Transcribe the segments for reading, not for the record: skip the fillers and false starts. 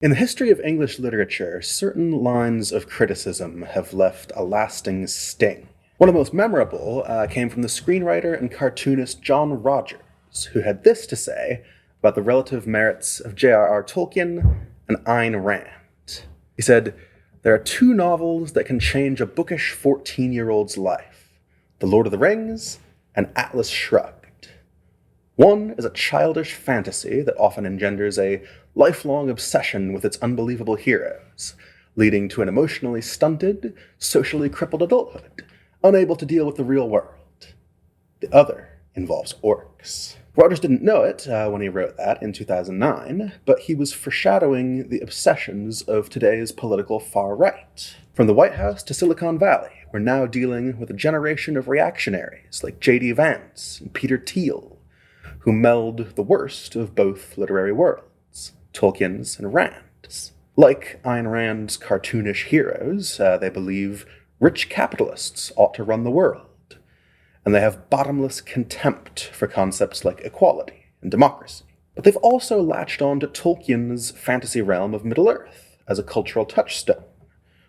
In the history of English literature, certain lines of criticism have left a lasting sting. One of the most memorable came from the screenwriter and cartoonist John Rogers, who had this to say about the relative merits of J.R.R. Tolkien and Ayn Rand. He said, "There are two novels that can change a bookish 14-year-old's life, The Lord of the Rings and Atlas Shrugged. One is a childish fantasy that often engenders a lifelong obsession with its unbelievable heroes, leading to an emotionally stunted, socially crippled adulthood, unable to deal with the real world. The other involves orcs." Rogers didn't know it when he wrote that in 2009, but he was foreshadowing the obsessions of today's political far right. From the White House to Silicon Valley, we're now dealing with a generation of reactionaries like J.D. Vance and Peter Thiel, who meld the worst of both literary worlds, Tolkien's and Rand's. Like Ayn Rand's cartoonish heroes, they believe rich capitalists ought to run the world, and they have bottomless contempt for concepts like equality and democracy. But they've also latched on to Tolkien's fantasy realm of Middle-earth as a cultural touchstone,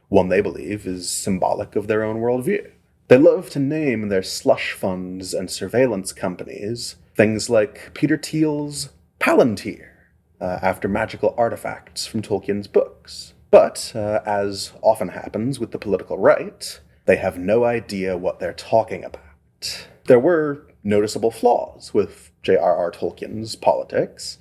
one they believe is symbolic of their own worldview. They love to name their slush funds and surveillance companies things like Peter Thiel's Palantir, after magical artifacts from Tolkien's books. But, as often happens with the political right, they have no idea what they're talking about. There were noticeable flaws with J.R.R. Tolkien's politics,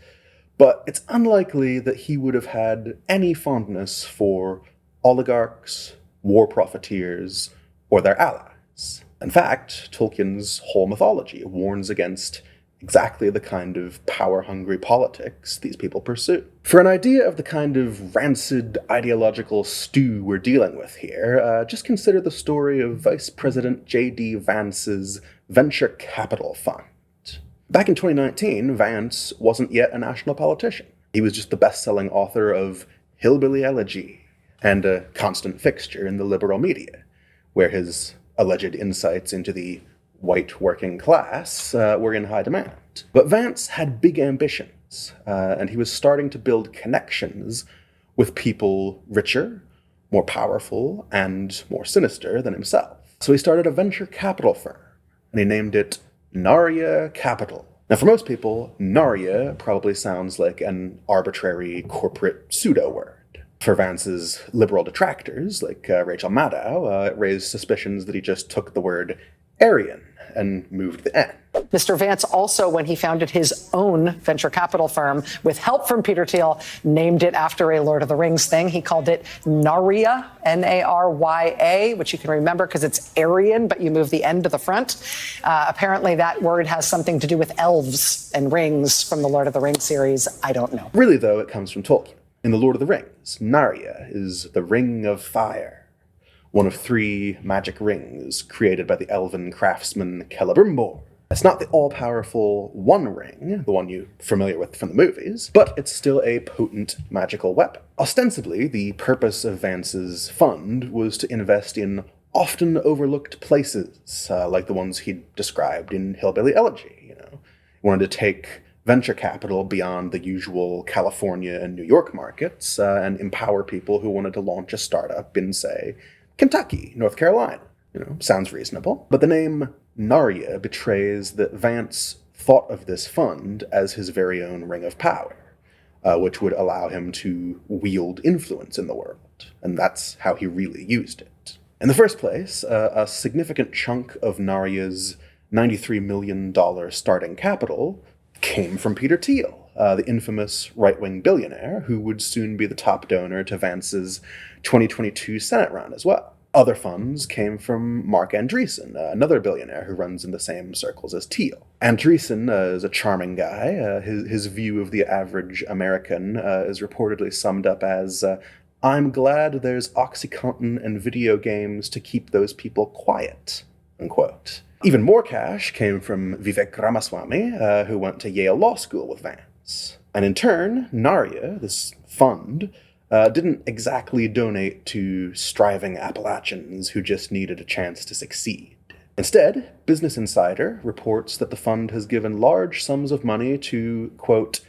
but it's unlikely that he would have had any fondness for oligarchs, war profiteers, or their allies. In fact, Tolkien's whole mythology warns against exactly the kind of power-hungry politics these people pursue. For an idea of the kind of rancid ideological stew we're dealing with here, just consider the story of Vice President J.D. Vance's venture capital fund. Back in 2019, Vance wasn't yet a national politician. He was just the best-selling author of Hillbilly Elegy and a constant fixture in the liberal media, where his alleged insights into the white working class were in high demand. But Vance had big ambitions, and he was starting to build connections with people richer, more powerful, and more sinister than himself. So he started a venture capital firm, and he named it Narya Capital. Now, for most people, Narya probably sounds like an arbitrary corporate pseudo-word. For Vance's liberal detractors, like Rachel Maddow, it raised suspicions that he just took the word Aryan and moved the N. Mr. Vance also, when he founded his own venture capital firm with help from Peter Thiel, named it after a Lord of the Rings thing. He called it Narya, N-A-R-Y-A, which you can remember because it's Aryan, but you move the N to the front. Apparently that word has something to do with elves and rings from the Lord of the Rings series. I don't know. Really, though, it comes from Tolkien. In The Lord of the Rings, Narya is the Ring of Fire, one of 3 magic rings created by the elven craftsman Celebrimbor. It's not the all-powerful One Ring, the one you're familiar with from the movies, but it's still a potent magical weapon. Ostensibly, the purpose of Vance's fund was to invest in often overlooked places, like the ones he'd described in Hillbilly Elegy. He wanted to take venture capital beyond the usual California and New York markets, and empower people who wanted to launch a startup in, say, Kentucky, North Carolina. Sounds reasonable. But the name Narya betrays that Vance thought of this fund as his very own ring of power, which would allow him to wield influence in the world. And that's how he really used it. In the first place, a significant chunk of Narya's $93 million starting capital came from Peter Thiel, the infamous right-wing billionaire who would soon be the top donor to Vance's 2022 Senate run as well. Other funds came from Mark Andreessen, another billionaire who runs in the same circles as Thiel. Andreessen is a charming guy. His view of the average American is reportedly summed up as, "I'm glad there's OxyContin and video games to keep those people quiet," unquote. Even more cash came from Vivek Ramaswamy, who went to Yale Law School with Vance. And in turn, Narya, this fund, didn't exactly donate to striving Appalachians who just needed a chance to succeed. Instead, Business Insider reports that the fund has given large sums of money to, quote,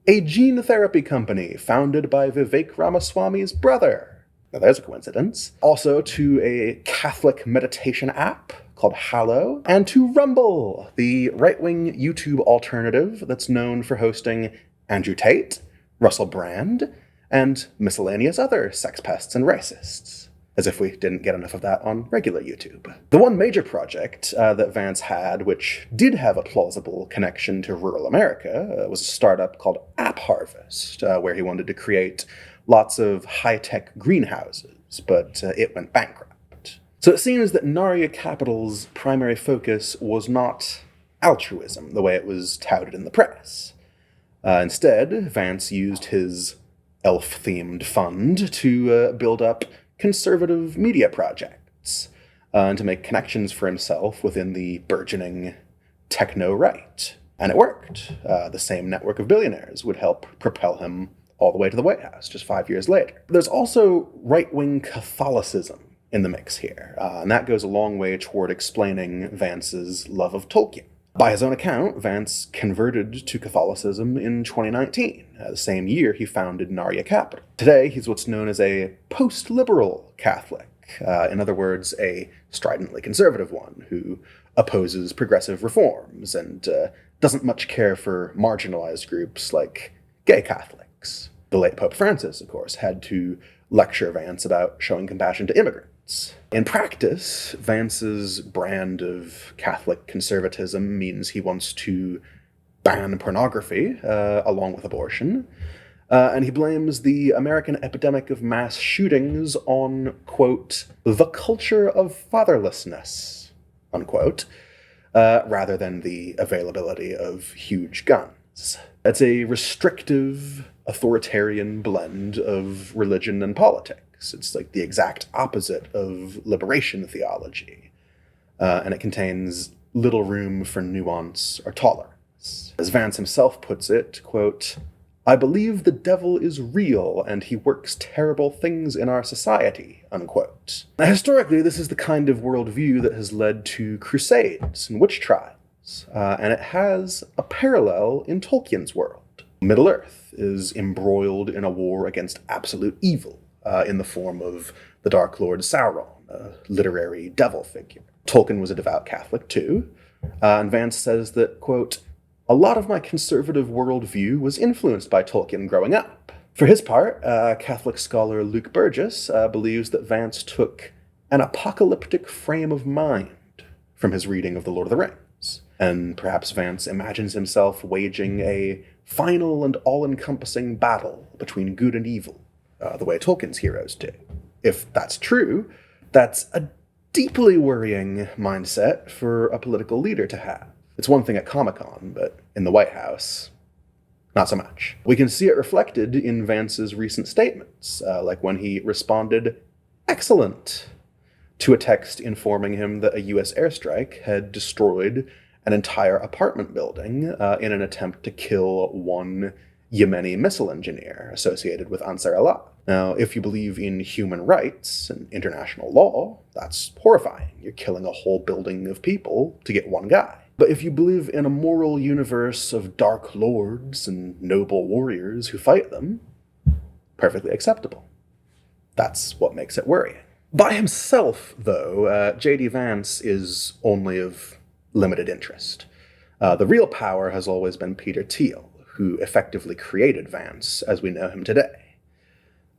a gene therapy company founded by Vivek Ramaswamy's brother. Now there's a coincidence. Also to a Catholic meditation app called Hallow, and to Rumble, the right-wing YouTube alternative that's known for hosting Andrew Tate, Russell Brand, and miscellaneous other sex pests and racists. As if we didn't get enough of that on regular YouTube. The one major project that Vance had, which did have a plausible connection to rural America, was a startup called App Harvest, where he wanted to create lots of high-tech greenhouses, but it went bankrupt. So it seems that Narya Capital's primary focus was not altruism, the way it was touted in the press. Instead, Vance used his elf-themed fund to build up conservative media projects, and to make connections for himself within the burgeoning techno-right. And it worked. The same network of billionaires would help propel him all the way to the White House just 5 years later. There's also right-wing Catholicism in the mix here, and that goes a long way toward explaining Vance's love of Tolkien. By his own account, Vance converted to Catholicism in 2019, the same year he founded Narya Capital. Today, he's what's known as a post-liberal Catholic, in other words, a stridently conservative one who opposes progressive reforms and doesn't much care for marginalized groups like gay Catholics. The late Pope Francis, of course, had to lecture Vance about showing compassion to immigrants. In practice, Vance's brand of Catholic conservatism means he wants to ban pornography, along with abortion, and he blames the American epidemic of mass shootings on, quote, the culture of fatherlessness, unquote, rather than the availability of huge guns. It's a restrictive, authoritarian blend of religion and politics. It's like the exact opposite of liberation theology, and it contains little room for nuance or tolerance. As Vance himself puts it, quote, I believe the devil is real and he works terrible things in our society, unquote. Now, historically, this is the kind of worldview that has led to crusades and witch trials, and it has a parallel in Tolkien's world. Middle-earth is embroiled in a war against absolute evil, in the form of the Dark Lord Sauron, a literary devil figure. Tolkien was a devout Catholic too, and Vance says that, quote, a lot of my conservative worldview was influenced by Tolkien growing up. For his part, Catholic scholar Luke Burgess believes that Vance took an apocalyptic frame of mind from his reading of The Lord of the Rings, and perhaps Vance imagines himself waging a final and all-encompassing battle between good and evil, the way Tolkien's heroes do. If that's true, that's a deeply worrying mindset for a political leader to have. It's one thing at Comic-Con, but in the White House, not so much. We can see it reflected in Vance's recent statements, like when he responded, excellent, to a text informing him that a US airstrike had destroyed an entire apartment building in an attempt to kill one Yemeni missile engineer associated with Ansar Allah. Now, if you believe in human rights and international law, that's horrifying. You're killing a whole building of people to get one guy. But if you believe in a moral universe of dark lords and noble warriors who fight them, perfectly acceptable. That's what makes it worrying. By himself, though, J.D. Vance is only of limited interest. The real power has always been Peter Thiel, who effectively created Vance as we know him today.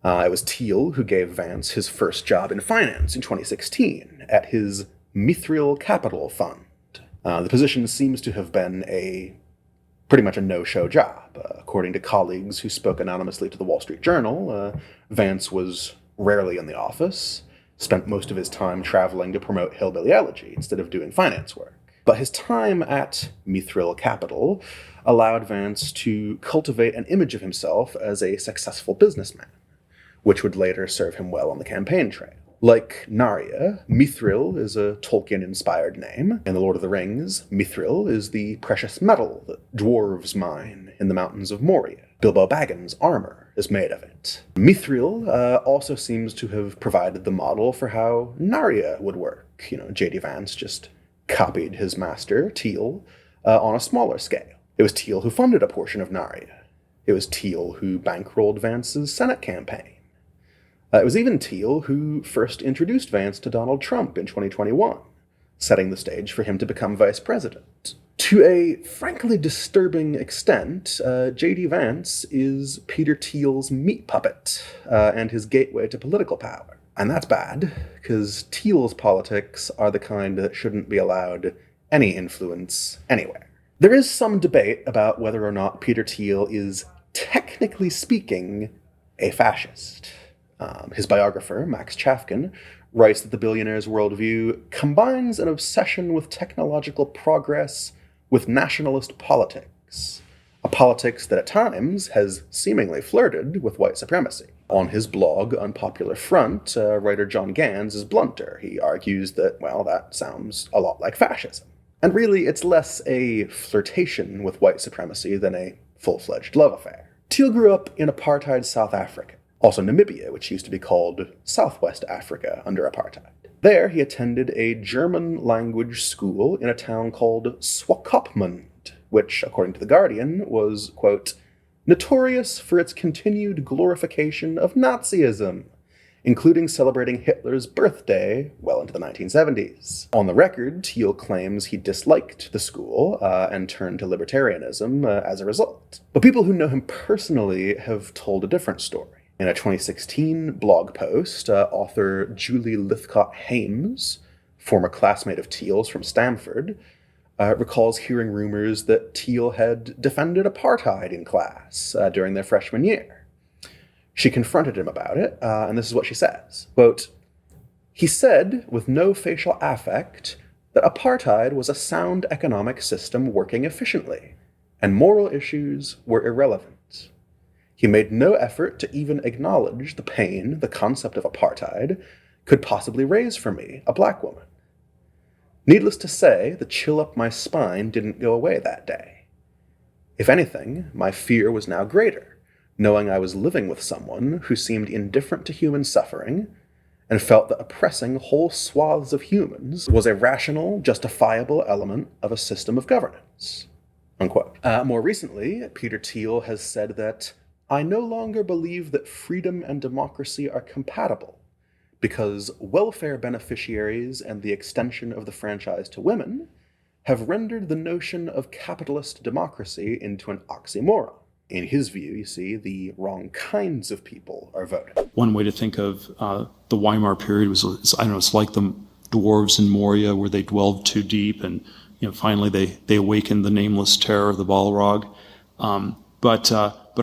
It was Thiel who gave Vance his first job in finance in 2016 at his Mithril Capital Fund. The position seems to have been pretty much a no-show job. According to colleagues who spoke anonymously to the Wall Street Journal, Vance was rarely in the office, spent most of his time traveling to promote hillbilly elegy instead of doing finance work. But his time at Mithril Capital allowed Vance to cultivate an image of himself as a successful businessman, which would later serve him well on the campaign trail. Like Narya, Mithril is a Tolkien-inspired name. In The Lord of the Rings, Mithril is the precious metal that dwarves mine in the mountains of Moria. Bilbo Baggins' armor is made of it. Mithril also seems to have provided the model for how Narya would work. J.D. Vance just copied his master, Thiel, on a smaller scale. It was Thiel who funded a portion of Narya. It was Thiel who bankrolled Vance's Senate campaign. It was even Thiel who first introduced Vance to Donald Trump in 2021, setting the stage for him to become vice president. To a frankly disturbing extent, J.D. Vance is Peter Thiel's meat puppet and his gateway to political power. And that's bad, because Thiel's politics are the kind that shouldn't be allowed any influence anywhere. There is some debate about whether or not Peter Thiel is, technically speaking, a fascist. His biographer, Max Chafkin, writes that the billionaire's worldview combines an obsession with technological progress with nationalist politics, a politics that at times has seemingly flirted with white supremacy. On his blog, Unpopular Front, writer John Gans is blunter. He argues that, well, that sounds a lot like fascism. And really, it's less a flirtation with white supremacy than a full-fledged love affair. Thiel grew up in apartheid South Africa, also Namibia, which used to be called Southwest Africa under apartheid. There, he attended a German-language school in a town called Swakopmund, which, according to The Guardian, was, quote, notorious for its continued glorification of Nazism, including celebrating Hitler's birthday well into the 1970s. On the record, Thiel claims he disliked the school and turned to libertarianism as a result. But people who know him personally have told a different story. In a 2016 blog post, author Julie Lythcott-Hames, former classmate of Thiel's from Stanford, recalls hearing rumors that Thiel had defended apartheid in class during their freshman year. She confronted him about it, and this is what she says, quote, he said, with no facial affect, that apartheid was a sound economic system working efficiently, and moral issues were irrelevant. He made no effort to even acknowledge the pain the concept of apartheid could possibly raise for me, a black woman. Needless to say, the chill up my spine didn't go away that day. If anything, my fear was now greater, knowing I was living with someone who seemed indifferent to human suffering and felt that oppressing whole swaths of humans was a rational, justifiable element of a system of governance. Unquote. More recently, Peter Thiel has said that I no longer believe that freedom and democracy are compatible, because welfare beneficiaries and the extension of the franchise to women have rendered the notion of capitalist democracy into an oxymoron. In his view, you see, the wrong kinds of people are voting. One way to think of the Weimar period was, I don't know, it's like the dwarves in Moria, where they dwelled too deep, and finally they awakened the nameless terror of the Balrog. But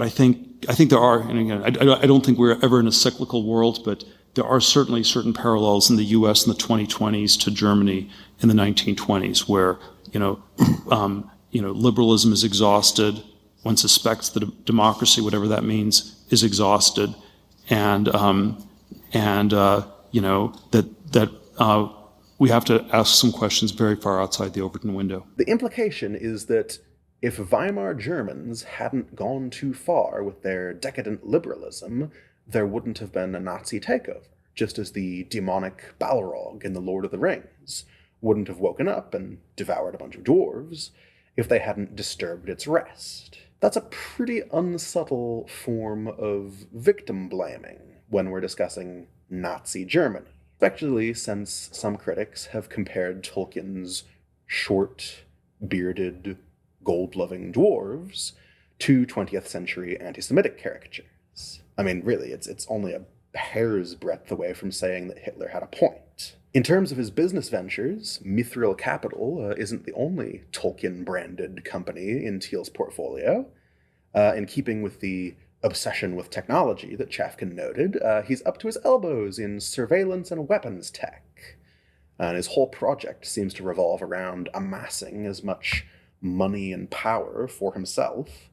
I think there are, and again, I don't think we're ever in a cyclical world, but there are certainly certain parallels in the U.S. in the 2020s to Germany in the 1920s, where liberalism is exhausted. One suspects that democracy, whatever that means, is exhausted, and we have to ask some questions very far outside the Overton window. The implication is that if Weimar Germans hadn't gone too far with their decadent liberalism, there wouldn't have been a Nazi takeover, just as the demonic Balrog in The Lord of the Rings wouldn't have woken up and devoured a bunch of dwarves if they hadn't disturbed its rest. That's a pretty unsubtle form of victim blaming when we're discussing Nazi Germany, especially since some critics have compared Tolkien's short, bearded, gold-loving dwarves to 20th century anti-Semitic caricatures. I mean, really, it's only a hair's breadth away from saying that Hitler had a point. In terms of his business ventures, Mithril Capital isn't the only Tolkien-branded company in Thiel's portfolio. In keeping with the obsession with technology that Chafkin noted, he's up to his elbows in surveillance and weapons tech. And his whole project seems to revolve around amassing as much money and power for himself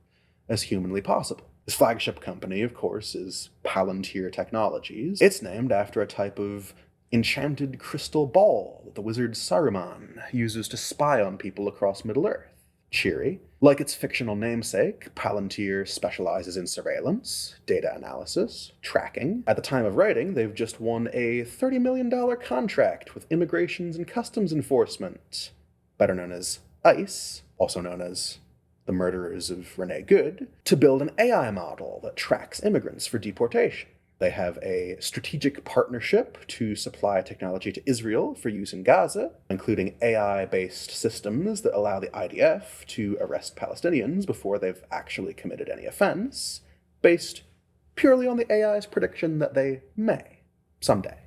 as humanly possible. His flagship company, of course, is Palantir Technologies. It's named after a type of enchanted crystal ball that the wizard Saruman uses to spy on people across Middle-earth. Cheery. Like its fictional namesake, Palantir specializes in surveillance, data analysis, tracking. At the time of writing, they've just won a $30 million contract with Immigrations and Customs Enforcement, better known as ICE, also known as the murderers of Rene Good, to build an AI model that tracks immigrants for deportation. They have a strategic partnership to supply technology to Israel for use in Gaza, including AI-based systems that allow the IDF to arrest Palestinians before they've actually committed any offense, based purely on the AI's prediction that they may, someday,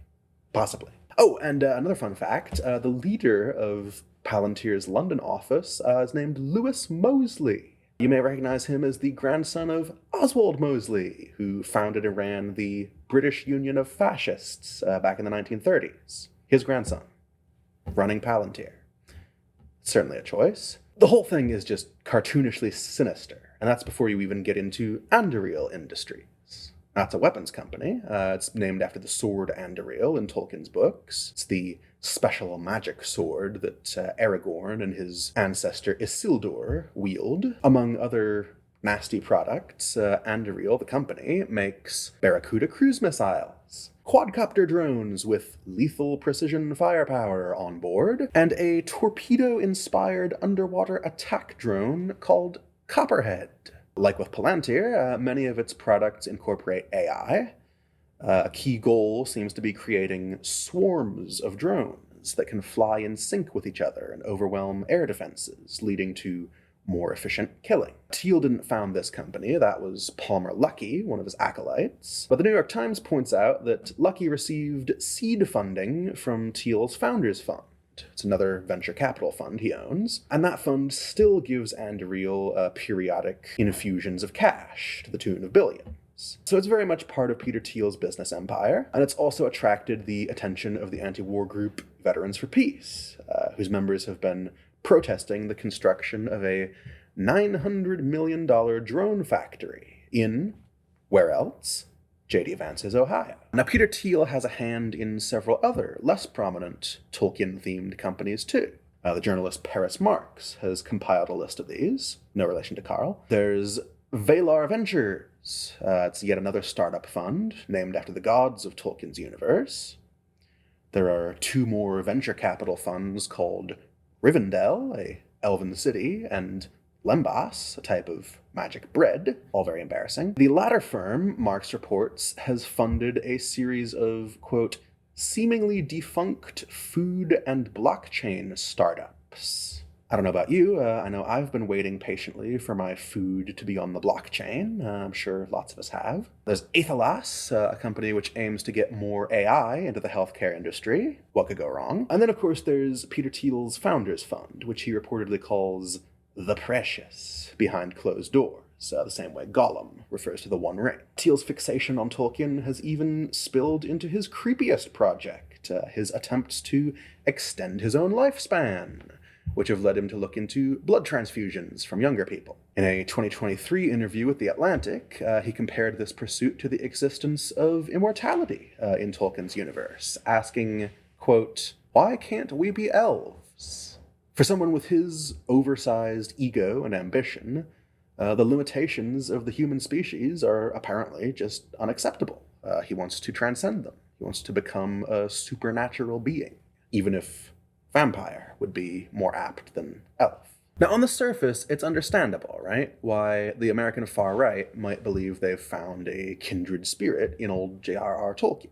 possibly. Oh, and another fun fact, the leader of Palantir's London office is named Lewis Mosley. You may recognize him as the grandson of Oswald Mosley, who founded and ran the British Union of Fascists back in the 1930s. His grandson, running Palantir. Certainly a choice. The whole thing is just cartoonishly sinister, and that's before you even get into Anduril Industries. That's a weapons company. It's named after the sword Anduril in Tolkien's books. It's the special magic sword that Aragorn and his ancestor Isildur wield. Among other nasty products, Anduril, the company, makes Barracuda cruise missiles, quadcopter drones with lethal precision firepower on board, and a torpedo-inspired underwater attack drone called Copperhead. Like with Palantir, many of its products incorporate AI. A key goal seems to be creating swarms of drones that can fly in sync with each other and overwhelm air defenses, leading to more efficient killing. Thiel didn't found this company, that was Palmer Luckey, one of his acolytes. But the New York Times points out that Luckey received seed funding from Thiel's Founders Fund. It's another venture capital fund he owns, and that fund still gives Anduril periodic infusions of cash to the tune of billions. So it's very much part of Peter Thiel's business empire, and it's also attracted the attention of the anti-war group Veterans for Peace, whose members have been protesting the construction of a $900 million drone factory in, where else? J.D. Vance's Ohio. Now, Peter Thiel has a hand in several other, less prominent Tolkien-themed companies, too. The journalist Paris Marx has compiled a list of these, no relation to Carl. There's Valar Ventures. It's yet another startup fund, named after the gods of Tolkien's universe. There are two more venture capital funds called Rivendell, a elven city, and Lembas, a type of magic bread, all very embarrassing. The latter firm, Marx reports, has funded a series of, quote, seemingly defunct food and blockchain startups. I don't know about you, I know I've been waiting patiently for my food to be on the blockchain. I'm sure lots of us have. There's Aethalas, a company which aims to get more AI into the healthcare industry. What could go wrong? And then, of course, there's Peter Thiel's Founders Fund, which he reportedly calls the Precious, behind closed doors, the same way Gollum refers to the One Ring. Thiel's fixation on Tolkien has even spilled into his creepiest project, his attempts to extend his own lifespan, which have led him to look into blood transfusions from younger people. In a 2023 interview with The Atlantic, he compared this pursuit to the existence of immortality in Tolkien's universe, asking, quote, why can't we be elves? For someone with his oversized ego and ambition, the limitations of the human species are apparently just unacceptable. He wants to transcend them. He wants to become a supernatural being, even if vampire would be more apt than elf. Now, on the surface, it's understandable, right? Why the American far right might believe they've found a kindred spirit in old J.R.R. Tolkien.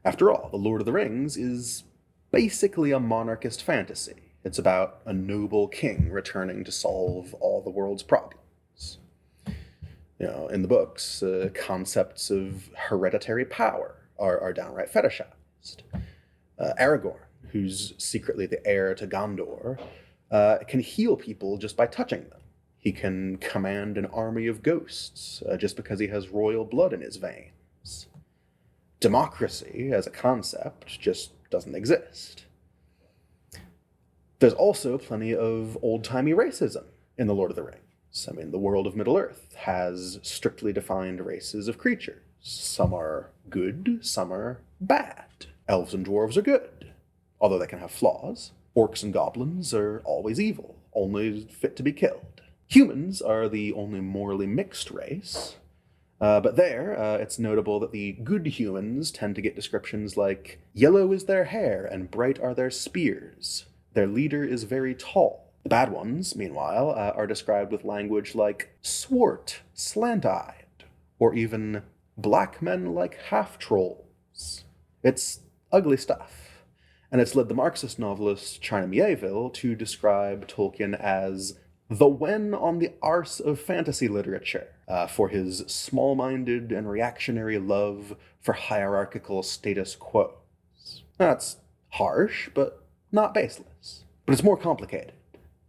After all, The Lord of the Rings is basically a monarchist fantasy. It's about a noble king returning to solve all the world's problems. You know, in the books, concepts of hereditary power are downright fetishized. Aragorn, who's secretly the heir to Gondor, can heal people just by touching them. He can command an army of ghosts just because he has royal blood in his veins. Democracy, as a concept, just doesn't exist. There's also plenty of old-timey racism in The Lord of the Rings. I mean, the world of Middle-earth has strictly defined races of creatures. Some are good, some are bad. Elves and dwarves are good, although they can have flaws. Orcs and goblins are always evil, only fit to be killed. Humans are the only morally mixed race, but it's notable that the good humans tend to get descriptions like, yellow is their hair and bright are their spears. Their leader is very tall. The bad ones, meanwhile, are described with language like swart, slant-eyed, or even black men like half-trolls. It's ugly stuff, and it's led the Marxist novelist China Miéville to describe Tolkien as the wen on the arse of fantasy literature, for his small-minded and reactionary love for hierarchical status quos. That's harsh, but not baseless. But it's more complicated.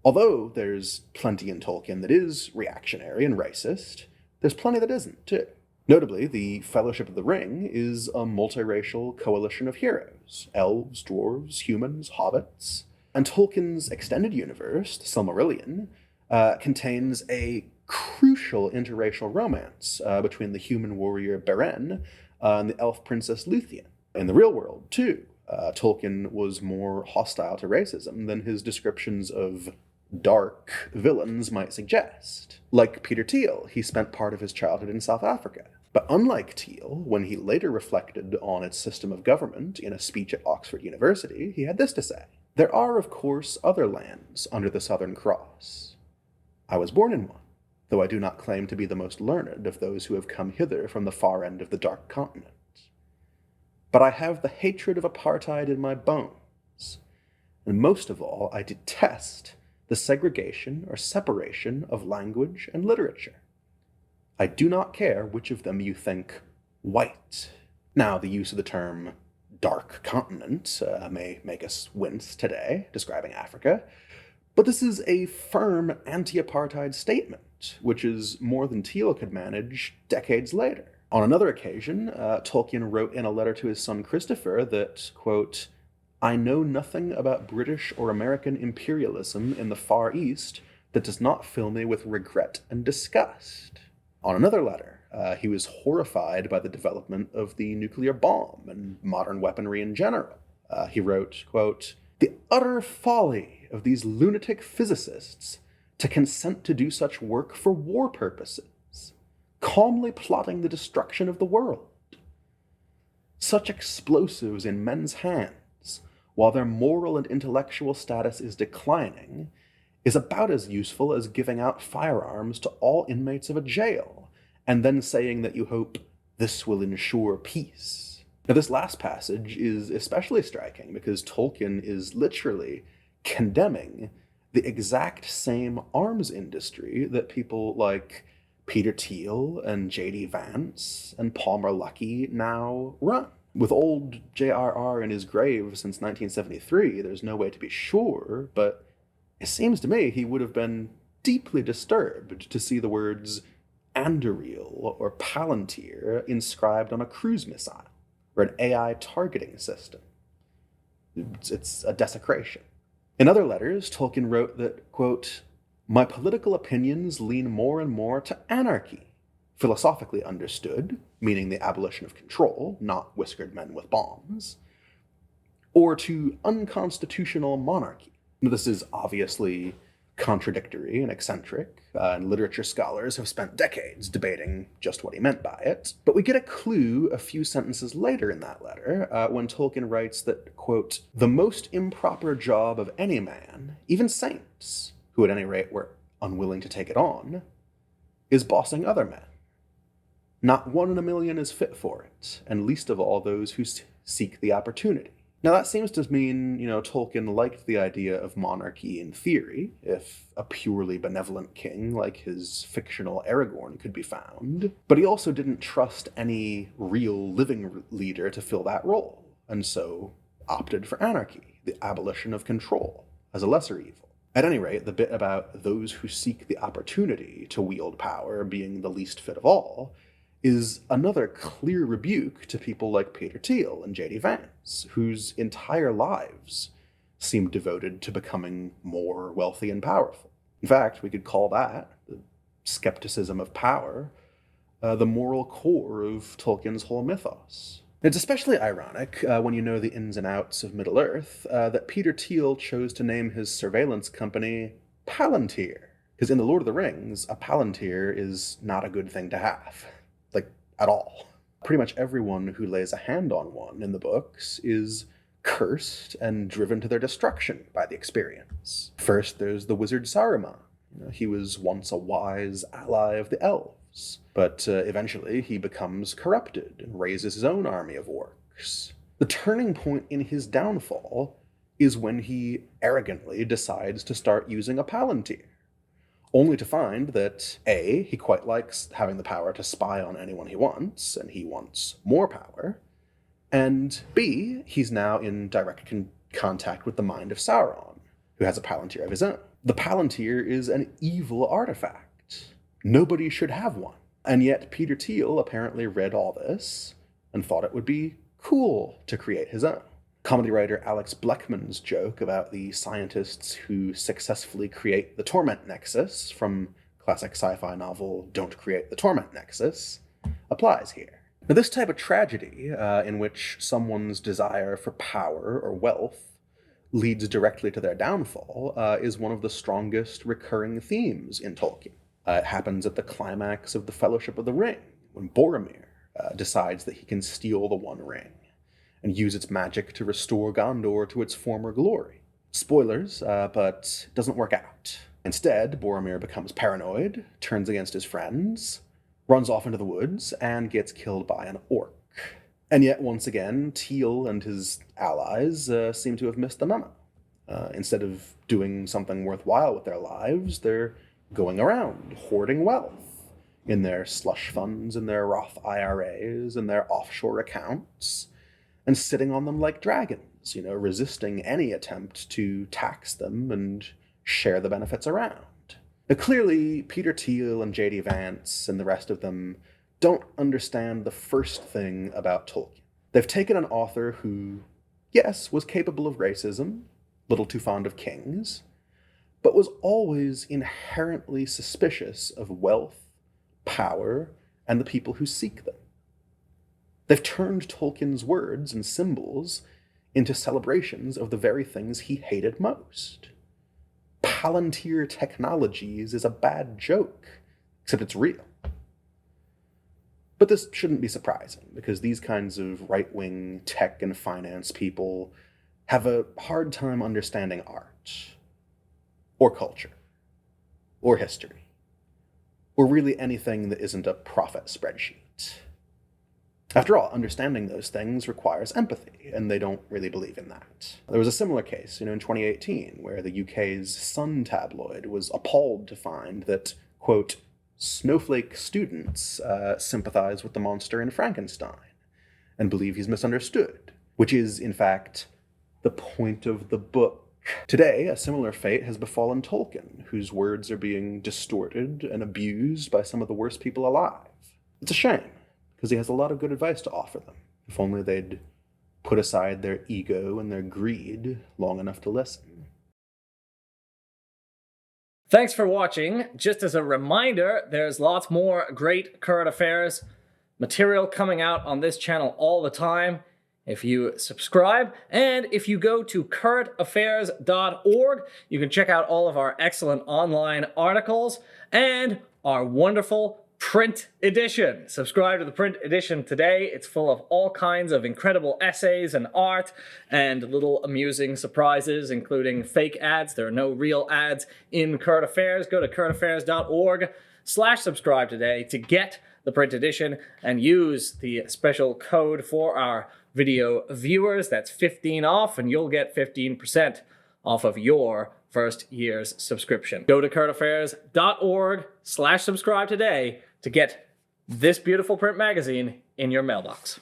Although there's plenty in Tolkien that is reactionary and racist, there's plenty that isn't, too. Notably, the Fellowship of the Ring is a multiracial coalition of heroes: elves, dwarves, humans, hobbits. And Tolkien's extended universe, the Silmarillion, contains a crucial interracial romance between the human warrior Beren and the elf princess Luthien. In the real world, too, Tolkien was more hostile to racism than his descriptions of dark villains might suggest. Like Peter Thiel, he spent part of his childhood in South Africa. But unlike Thiel, when he later reflected on its system of government in a speech at Oxford University, he had this to say: "There are, of course, other lands under the Southern Cross. I was born in one, though I do not claim to be the most learned of those who have come hither from the far end of the Dark Continent. But I have the hatred of apartheid in my bones, and most of all, I detest the segregation or separation of language and literature. I do not care which of them you think white." Now, the use of the term dark continent may make us wince today, describing Africa, but this is a firm anti-apartheid statement, which is more than Thiel could manage decades later. On another occasion, Tolkien wrote in a letter to his son Christopher that, quote, "I know nothing about British or American imperialism in the Far East that does not fill me with regret and disgust." On another letter, he was horrified by the development of the nuclear bomb and modern weaponry in general. He wrote, quote, "The utter folly of these lunatic physicists to consent to do such work for war purposes, calmly plotting the destruction of the world. Such explosives in men's hands, while their moral and intellectual status is declining, is about as useful as giving out firearms to all inmates of a jail, and then saying that you hope this will ensure peace." Now, this last passage is especially striking because Tolkien is literally condemning the exact same arms industry that people like Peter Thiel and J.D. Vance and Palmer Luckey now run. With old J.R.R. in his grave since 1973, there's no way to be sure, but it seems to me he would have been deeply disturbed to see the words Anduril or Palantir inscribed on a cruise missile or an AI targeting system. It's a desecration. In other letters, Tolkien wrote that, quote, "My political opinions lean more and more to anarchy, philosophically understood, meaning the abolition of control, not whiskered men with bombs, or to unconstitutional monarchy." Now, this is obviously contradictory and eccentric, and literature scholars have spent decades debating just what he meant by it. But we get a clue a few sentences later in that letter, when Tolkien writes that, quote, "The most improper job of any man, even saints, who at any rate were unwilling to take it on, is bossing other men. Not one in a million is fit for it, and least of all those who seek the opportunity." Now, that seems to mean, Tolkien liked the idea of monarchy in theory, if a purely benevolent king like his fictional Aragorn could be found, but he also didn't trust any real living leader to fill that role, and so opted for anarchy, the abolition of control, as a lesser evil. At any rate, the bit about those who seek the opportunity to wield power being the least fit of all is another clear rebuke to people like Peter Thiel and J.D. Vance, whose entire lives seem devoted to becoming more wealthy and powerful. In fact, we could call that, the skepticism of power, the moral core of Tolkien's whole mythos. It's especially ironic, when you know the ins and outs of Middle-earth, that Peter Thiel chose to name his surveillance company Palantir. Because in The Lord of the Rings, a Palantir is not a good thing to have. At all. Pretty much everyone who lays a hand on one in the books is cursed and driven to their destruction by the experience. First, there's the wizard Saruman. He was once a wise ally of the elves, but eventually he becomes corrupted and raises his own army of orcs. The turning point in his downfall is when he arrogantly decides to start using a palantir, only to find that A, he quite likes having the power to spy on anyone he wants, and he wants more power, and B, he's now in direct contact with the mind of Sauron, who has a palantir of his own. The palantir is an evil artifact. Nobody should have one. And yet Peter Thiel apparently read all this and thought it would be cool to create his own. Comedy writer Alex Bleckman's joke about the scientists who successfully create the Torment Nexus from classic sci-fi novel Don't Create the Torment Nexus applies here. Now, this type of tragedy, in which someone's desire for power or wealth leads directly to their downfall, is one of the strongest recurring themes in Tolkien. It happens at the climax of the Fellowship of the Ring, when Boromir decides that he can steal the One Ring and use its magic to restore Gondor to its former glory. Spoilers, but it doesn't work out. Instead, Boromir becomes paranoid, turns against his friends, runs off into the woods, and gets killed by an orc. And yet, once again, Thiel and his allies seem to have missed the memo. Instead of doing something worthwhile with their lives, they're going around, hoarding wealth in their slush funds, in their Roth IRAs, in their offshore accounts, and sitting on them like dragons, resisting any attempt to tax them and share the benefits around. Now, clearly, Peter Thiel and J.D. Vance and the rest of them don't understand the first thing about Tolkien. They've taken an author who, yes, was capable of racism, little too fond of kings, but was always inherently suspicious of wealth, power, and the people who seek them. They've turned Tolkien's words and symbols into celebrations of the very things he hated most. Palantir technologies is a bad joke, except it's real. But this shouldn't be surprising, because these kinds of right-wing tech and finance people have a hard time understanding art, or culture, or history, or really anything that isn't a profit spreadsheet. After all, understanding those things requires empathy, and they don't really believe in that. There was a similar case, in 2018, where the UK's Sun tabloid was appalled to find that, quote, snowflake students sympathize with the monster in Frankenstein and believe he's misunderstood, which is, in fact, the point of the book. Today, a similar fate has befallen Tolkien, whose words are being distorted and abused by some of the worst people alive. It's a shame, because he has a lot of good advice to offer them, if only they'd put aside their ego and their greed long enough to listen. Thanks for watching. Just as a reminder, there's lots more great current affairs material coming out on this channel all the time. If you subscribe, and if you go to currentaffairs.org, you can check out all of our excellent online articles and our wonderful print edition. Subscribe to the print edition today. It's full of all kinds of incredible essays and art and little amusing surprises, including fake ads. There are no real ads in Current Affairs. Go to currentaffairs.org/subscribe today to get the print edition and use the special code for our video viewers. That's 15 off, and you'll get 15% off of your first year's subscription. Go to currentaffairs.org/subscribe today to get this beautiful print magazine in your mailbox.